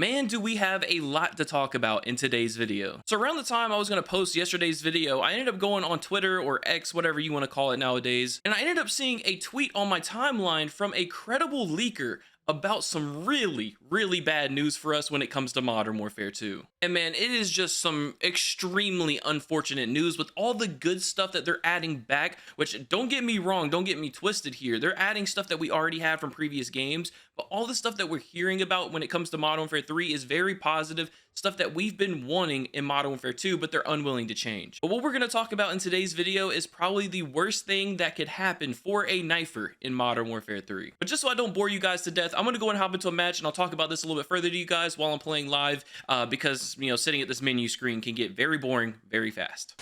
Man, do we have a lot to talk about in today's video. So around the time I was going to post yesterday's video, I ended up going on Twitter or X, whatever you want to call it nowadays, and I ended up seeing a tweet on my timeline from a credible leaker about some really bad news for us when it comes to Modern Warfare 2. And man, it is just some extremely unfortunate news with all the good stuff that they're adding back, which don't get me wrong, don't get me twisted here. They're adding stuff that we already had from previous games, but all the stuff that we're hearing about when it comes to Modern Warfare 3 is very positive, stuff that we've been wanting in Modern Warfare 2, but they're unwilling to change. But what we're going to talk about in today's video is probably the worst thing that could happen for a knifer in Modern Warfare 3. But just so I don't bore you guys to death, I'm going to go and hop into a match and I'll talk about this a little bit further to you guys while I'm playing live, because, you know, sitting at this menu screen can get very boring very fast.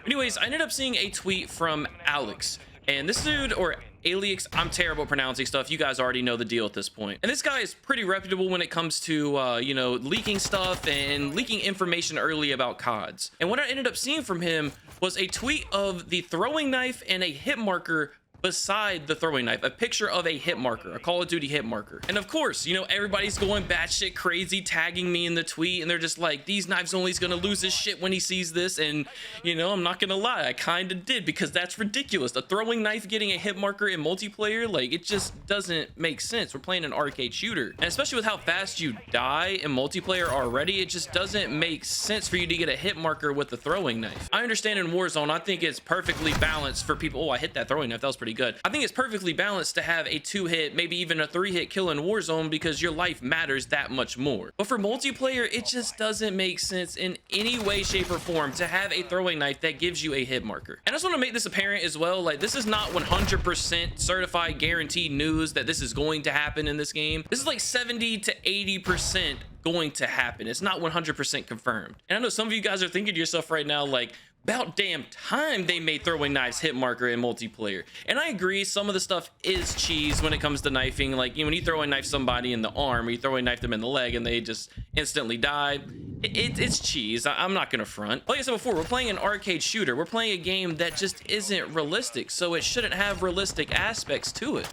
Anyways, I ended up seeing a tweet from Alex. And this dude, or Alias, I'm terrible at pronouncing stuff. You guys already know the deal at this point. And this guy is pretty reputable when it comes to, you know, leaking stuff and leaking information early about CODs. And what I ended up seeing from him was a tweet of the throwing knife and a hit marker beside the throwing knife, a picture of a hit marker, a Call of Duty hit marker. And of course, you know, everybody's going batshit crazy, tagging me in the tweet, and they're just like, TheseKnivesOnly's gonna lose his shit when he sees this. And you know, I'm not gonna lie, I kind of did, because that's ridiculous. A throwing knife getting a hit marker in multiplayer, like, it just doesn't make sense. We're playing an arcade shooter, and especially with how fast you die in multiplayer already, it just doesn't make sense for you to get a hit marker with the throwing knife. I understand in Warzone, I think it's perfectly balanced for people. Oh, I hit that throwing knife, that was pretty good. I think it's perfectly balanced to have a 2-hit, maybe even a 3-hit kill in Warzone, because your life matters that much more. But for multiplayer, it just doesn't make sense in any way, shape, or form to have a throwing knife that gives you a hit marker. And I just want to make this apparent as well, like, this is not 100% certified guaranteed news that this is going to happen in this game. This is like 70 to 80% going to happen. It's not 100% confirmed. And I know some of you guys are thinking to yourself right now, like, about damn time they made throwing knives hit marker in multiplayer. And I agree, some of the stuff is cheese when it comes to knifing. Like, you know, when you throw a knife somebody in the arm, or you throw a knife them in the leg and they just instantly die, it's cheese. I'm not gonna front. Like I said before, we're playing an arcade shooter. We're playing a game that just isn't realistic, so it shouldn't have realistic aspects to it.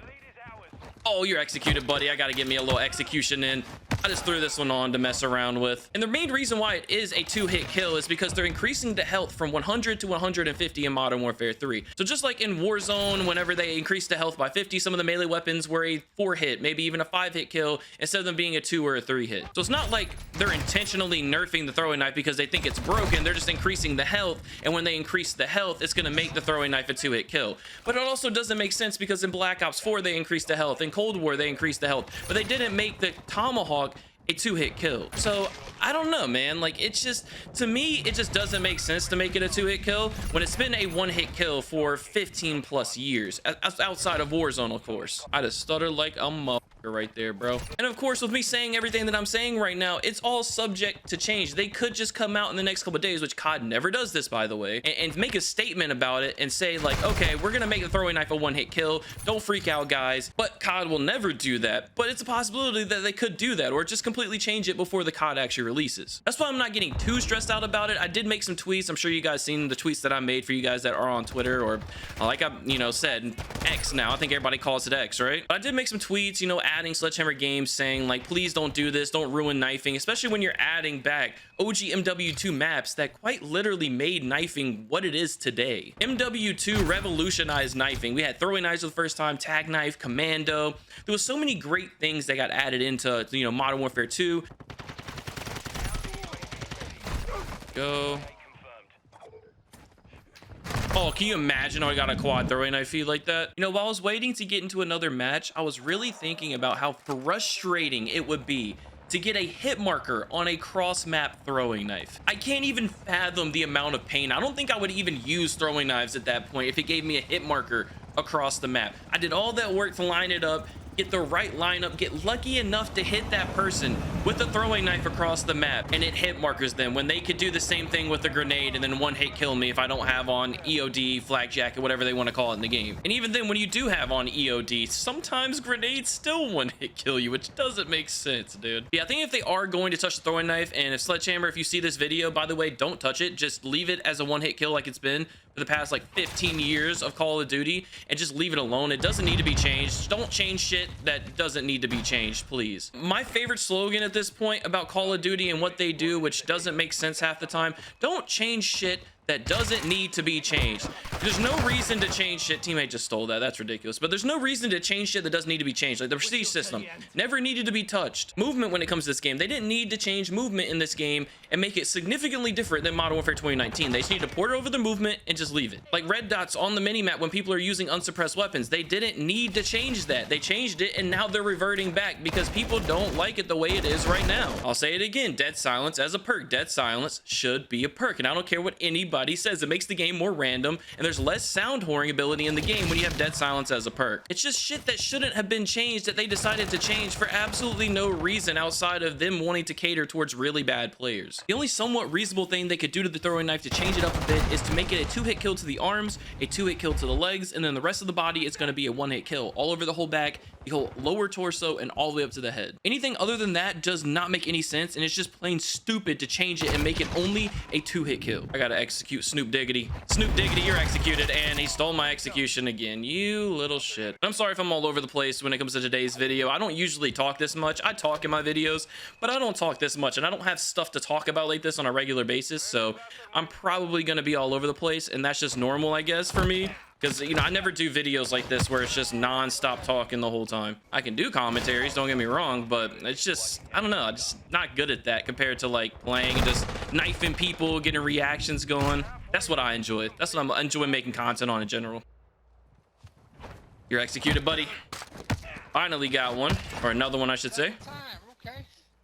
Oh, you're executed, buddy. I gotta get me a little execution in. I just threw this one on to mess around with. And the main reason why it is a 2-hit kill is because they're increasing the health from 100 to 150 in Modern Warfare 3. So just like in Warzone, whenever they increased the health by 50, some of the melee weapons were a 4-hit, maybe even a 5-hit kill, instead of them being a 2 or a 3-hit. So it's not like they're intentionally nerfing the throwing knife because they think it's broken. They're just increasing the health, and when they increase the health, it's gonna make the throwing knife a 2-hit kill. But it also doesn't make sense because in Black Ops 4, they increased the health. In Cold War, they increased the health, but they didn't make the Tomahawk a 2-hit kill. So I don't know, man. Like, it's just, to me, it just doesn't make sense to make it a 2-hit kill when it's been a 1-hit kill for 15 plus years outside of Warzone, of course. I just stuttered like a motherfucker right there, bro. And of course, with me saying everything that I'm saying right now, it's all subject to change. They could just come out in the next couple of days, which COD never does this, by the way, and make a statement about it and say, like, okay, we're gonna make the throwing knife a 1-hit kill. Don't freak out, guys. But COD will never do that. But it's a possibility that they could do that, or just completely change it before the COD actually releases. That's why I'm not getting too stressed out about it. I did make some tweets. I'm sure you guys seen the tweets that I made for you guys that are on Twitter, or like I, you know, said, X now. I think everybody calls it X, right? But I did make some tweets, you know, adding Sledgehammer Games, saying, like, please don't do this. Don't ruin knifing, especially when you're adding back OG MW2 maps that quite literally made knifing what it is today. MW2 revolutionized knifing. We had throwing knives for the first time, tag knife, commando. There was so many great things that got added into, you know, Modern Warfare 2. Go. Oh, can you imagine I got a quad throwing knife feed like that? You know, while I was waiting to get into another match, I was really thinking about how frustrating it would be to get a hit marker on a cross-map throwing knife. I can't even fathom the amount of pain. I don't think I would even use throwing knives at that point if it gave me a hit marker across the map. I did all that work to line it up, get the right lineup, get lucky enough to hit that person with a throwing knife across the map, and it hit markers them when they could do the same thing with a grenade and then 1-hit kill me if I don't have on EOD, flak jacket, whatever they want to call it in the game. And even then, when you do have on EOD, sometimes grenades still 1-hit kill you, which doesn't make sense, dude. Yeah, I think if they are going to touch the throwing knife, and if Sledgehammer, if you see this video, by the way, don't touch it, just leave it as a 1-hit kill like it's been. for the past like 15 years of Call of Duty and just leave it alone. It doesn't need to be changed. Don't change shit that doesn't need to be changed, please. My favorite slogan at this point about Call of Duty and what they do, which doesn't make sense half the time: don't change shit that doesn't need to be changed. There's no reason to change shit. Teammate just stole that. That's ridiculous. But there's no reason to change shit that doesn't need to be changed. Like the prestige system never needed to be touched. Movement when it comes to this game, they didn't need to change movement in this game and make it significantly different than Modern Warfare 2019. They just need to port over the movement and just leave it. Like red dots on the minimap when people are using unsuppressed weapons, they didn't need to change that. They changed it and now they're reverting back because people don't like it the way it is right now. I'll say it again: dead silence as a perk. Dead silence should be a perk, and I don't care what anybody says. It makes the game more random, and there's less sound whoring ability in the game when you have dead silence as a perk. It's just shit that shouldn't have been changed that they decided to change for absolutely no reason outside of them wanting to cater towards really bad players. The only somewhat reasonable thing they could do to the throwing knife to change it up a bit is to make it a 2-hit kill to the arms, a 2-hit kill to the legs, and then the rest of the body is going to be a 1-hit kill all over the whole back, the whole lower torso, and all the way up to the head. Anything other than that does not make any sense, and it's just plain stupid to change it and make it only a 2-hit kill. I gotta execute Snoop Diggity. Snoop Diggity, you're executed, and he stole my execution again. You little shit. I'm sorry if I'm all over the place when it comes to today's video. I don't usually talk this much. I talk in my videos, but I don't talk this much, and I don't have stuff to talk about like this on a regular basis, so I'm probably gonna be all over the place, and that's just normal, I guess, for me. Because, you know, I never do videos like this where it's just non-stop talking the whole time. I can do commentaries, don't get me wrong, but it's just, I don't know, I'm just not good at that compared to like playing and just knifing people, getting reactions going. That's what I enjoy. That's what I enjoy making content on in general. You're executed, buddy. Finally got one, or another one, I should say.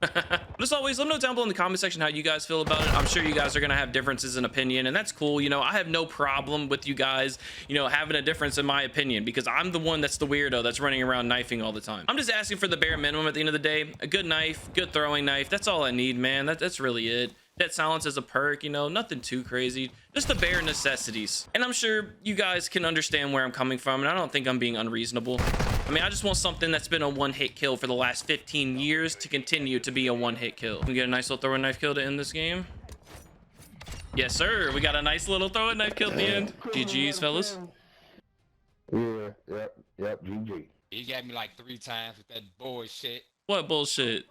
But as always, let me know down below in the comment section how you guys feel about it. I'm sure you guys are gonna have differences in opinion, and that's cool. You know, I have no problem with you guys, you know, having a difference in my opinion, because I'm the one that's the weirdo that's running around knifing all the time. I'm just asking for the bare minimum at the end of the day: a good knife, good throwing knife. That's all I need, man. That's really it. Dead silence as a perk, you know, nothing too crazy, just the bare necessities. And I'm sure you guys can understand where I'm coming from, and I don't think I'm being unreasonable. I mean, I just want something that's been a 1-hit kill for the last 15 years to continue to be a 1-hit kill. We get a nice little throwing knife kill to end this game. Yes, sir. We got a nice little throwing knife kill at the end. GG's, fellas. Yeah, yep, GG. He got me like 3 times with that bullshit. What bullshit?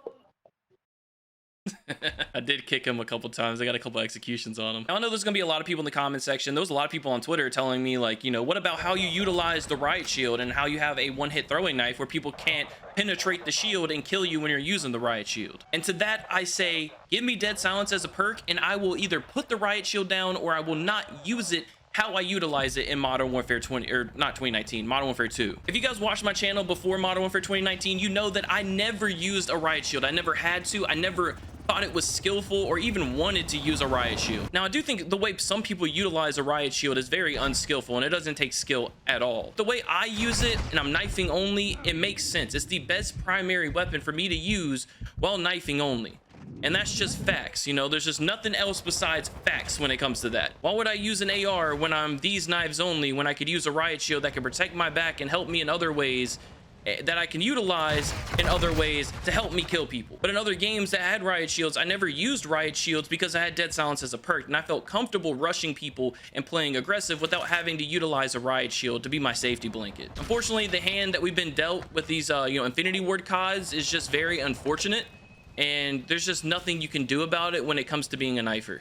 I did kick him a couple times. I got a couple executions on him. Now, I know there's gonna be a lot of people in the comment section. There was a lot of people on Twitter telling me, like, you know, what about how you utilize the Riot Shield and how you have a 1-hit throwing knife where people can't penetrate the shield and kill you when you're using the Riot Shield? And to that I say, give me dead silence as a perk, and I will either put the Riot Shield down or I will not use it how I utilize it in Modern Warfare 20, or not 2019, Modern Warfare 2. If you guys watched my channel before Modern Warfare 2019, you know that I never used a Riot Shield. I never had to. I never thought it was skillful or even wanted to use a Riot Shield. Now, I do think the way some people utilize a Riot Shield is very unskillful, and it doesn't take skill at all. The way I use it, and I'm knifing only, it makes sense. It's the best primary weapon for me to use while knifing only. And that's just facts, you know, there's just nothing else besides facts when it comes to that. Why would I use an AR when I'm these knives only, when I could use a Riot Shield that can protect my back and help me in other ways, that I can utilize in other ways to help me kill people? But in other games that had Riot Shields, I never used Riot Shields because I had dead silence as a perk, and I felt comfortable rushing people and playing aggressive without having to utilize a Riot Shield to be my safety blanket. Unfortunately, the hand that we've been dealt with these you know, Infinity Ward CODs is just very unfortunate, and there's just nothing you can do about it when it comes to being a knifer,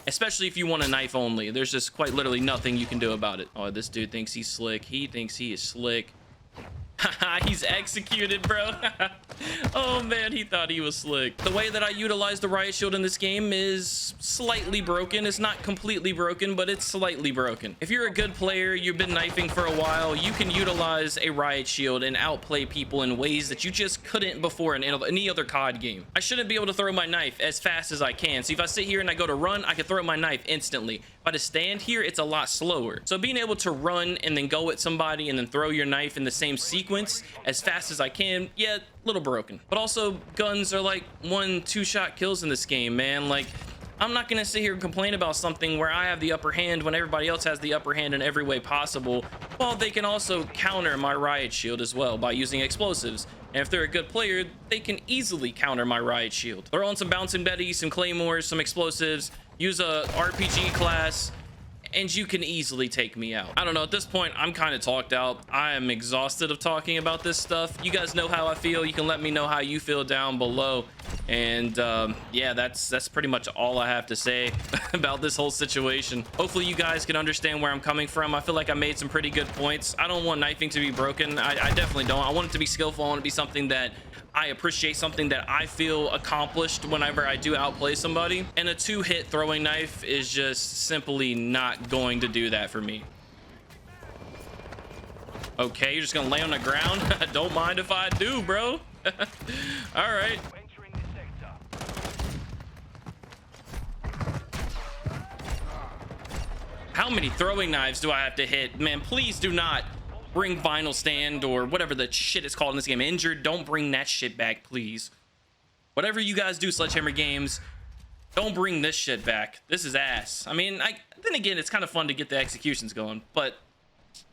especially if you want a knife only. There's just quite literally nothing you can do about it. Oh, this dude thinks he's slick. He thinks he is slick. He's executed, bro. Oh man, he thought he was slick. The way that I utilize the Riot Shield in this game is slightly broken. It's not completely broken, but it's slightly broken. If you're a good player, you've been knifing for a while, you can utilize a Riot Shield and outplay people in ways that you just couldn't before in any other COD game. I shouldn't be able to throw my knife as fast as I can. So if I sit here and I go to run, I can throw my knife instantly. If I just stand here, it's a lot slower. So being able to run and then go at somebody and then throw your knife in the same sequence as fast as I can, yeah, little broken. But also, guns are like 1-2 shot kills in this game, man. Like, I'm not gonna sit here and complain about something where I have the upper hand when everybody else has the upper hand in every way possible, while they can also counter my Riot Shield as well by using explosives. And if they're a good player, they can easily counter my Riot Shield. Throw on some bouncing betties, some claymores, some explosives, use a RPG class, and you can easily take me out. I don't know, at this point, I'm kind of talked out. I am exhausted of talking about this stuff. You guys know how I feel. You can let me know how you feel down below. And yeah, that's pretty much all I have to say about this whole situation. Hopefully you guys can understand where I'm coming from. I feel like I made some pretty good points. I don't want knifing to be broken. I definitely don't. I want it to be skillful. I want it to be something that I appreciate, something that I feel accomplished whenever I do outplay somebody. And a 2-hit throwing knife is just simply not going to do that for me. Okay, you're just gonna lay on the ground. Don't mind if I do, bro. All right. How many throwing knives do I have to hit? Man, please do not bring vinyl stand or whatever the shit is called in this game. Injured, don't bring that shit back, please. Whatever you guys do, Sledgehammer Games, don't bring this shit back. This is ass. I mean, then again, it's kind of fun to get the executions going, but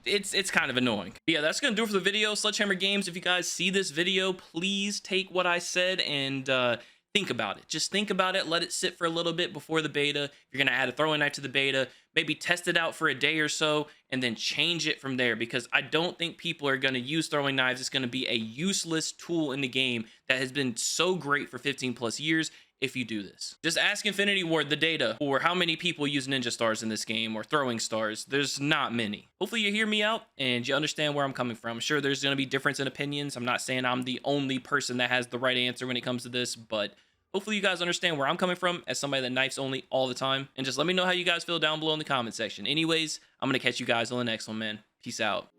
it's kind of annoying. But yeah, that's gonna do it for the video. Sledgehammer Games, if you guys see this video, please take what I said and think about it. Just think about it. Let it sit for a little bit before the beta. If you're gonna add a throwing knife to the beta, maybe test it out for a day or so and then change it from there, because I don't think people are gonna use throwing knives. It's gonna be a useless tool in the game that has been so great for 15 plus years. If you do this, just ask Infinity Ward the data or how many people use ninja stars in this game or throwing stars. There's not many. Hopefully you hear me out and you understand where I'm coming from. I'm sure there's going to be difference in opinions. I'm not saying I'm the only person that has the right answer when it comes to this, but hopefully you guys understand where I'm coming from as somebody that knifes only all the time. And just let me know how you guys feel down below in the comment section. Anyways, I'm going to catch you guys on the next one, man. Peace out.